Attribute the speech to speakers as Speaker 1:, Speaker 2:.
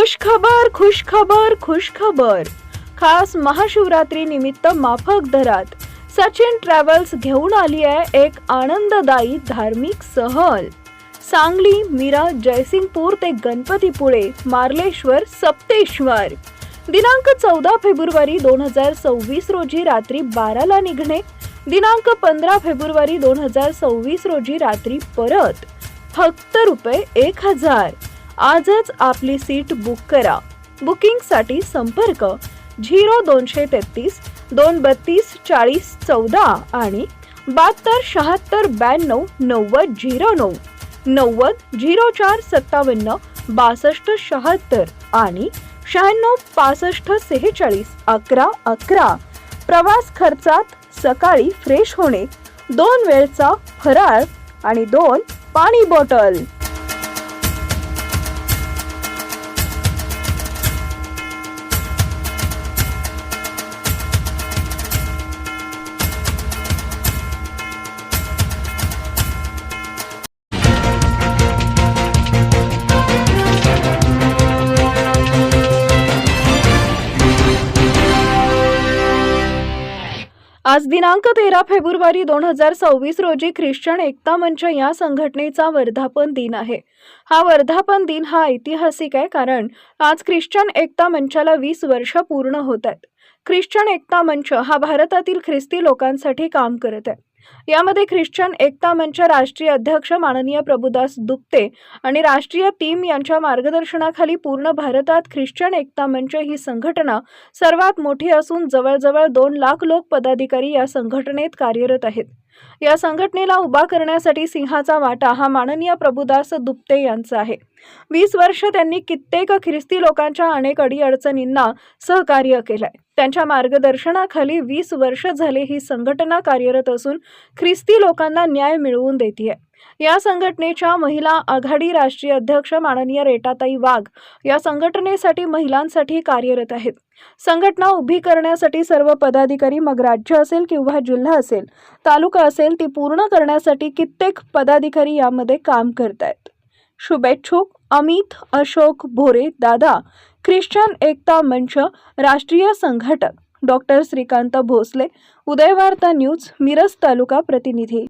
Speaker 1: खुश खबर। खास महाशिवरात्री निमित्त माफक दरात सचिन ट्रॅव्हल्स घेऊन आली आहे एक आनंददायी धार्मिक सहल। सांगली, मिरज, जयसिंगपूर ते गणपतीपुळे, मार्लेश्वर, सप्तेश्वर। दिनांक 14 फेब्रुवारी 2026 रोजी रात्री 12 ला निघणे। दिनांक 15 फेब्रुवारी 2026 रोजी रात्री परत। फक्त ₹1000। आजच आपली सीट बुक करा। बुकिंगसाठी संपर्क 0233 232 40 14 आणि 72 76 92 90 09 90 04 57 62 76 आणि 96 65 46 11 11। प्रवास खर्चात सकाळी फ्रेश होणे, 2 वेळचा फराळ आणि 2 पाणी बॉटल। आज दिनांक 13 फेब्रुवारी 2026 रोजी ख्रिश्चन एकता मंच या संघटनेचा वर्धापन दिन आहे। हा वर्धापन दिन हा ऐतिहासिक आहे, कारण आज ख्रिश्चन एकता मंचाला 20 वर्ष पूर्ण होत आहेत। ख्रिश्चन एकता मंच हा भारतातील ख्रिस्ती लोकांसाठी काम करत आहे। यामध्ये ख्रिश्चन एकता मंच राष्ट्रीय अध्यक्ष माननीय प्रभुदास दुप्ते आणि राष्ट्रीय टीम यांच्या मार्गदर्शनाखाली पूर्ण भारतात ख्रिश्चन एकता मंच ही संघटना सर्वात मोठी असून जवळजवळ 2 लाख लोक पदाधिकारी या संघटनेत कार्यरत आहेत। या संघटनेला उभा करण्यासाठी सिंहाचा वाटा हा माननीय प्रभुदास दुप्ते यांचा आहे। 20 वर्ष त्यांनी कित्येक ख्रिस्ती लोकांच्या अनेक अडीअडचणींना सहकार्य केलंय। त्यांच्या मार्गदर्शनाखाली 20 वर्ष झाले ही संघटना कार्यरत असून ख्रिस्ती लोकांना न्याय मिळवून देते। या संघटनेच्या महिला आघाडी राष्ट्रीय अध्यक्ष माननीय रेटाताई वाघ या संघटनेसाठी महिलांसाठी कार्यरत आहेत। संघटना उभी करण्यासाठी सर्व पदाधिकारी, मग राज्य असेल किंवा जिल्हा असेल, तालुका असेल, ती पूर्ण करण्यासाठी कित्येक पदाधिकारी यामध्ये काम करतायत। शुभेच्छुक अमित अशोक भोरे दादा, ख्रिश्चन एकता मंच राष्ट्रीय संघटक, डॉक्टर श्रीकांत भोसले, उदय वार्ता न्यूज, मिरज तालुका प्रतिनिधी।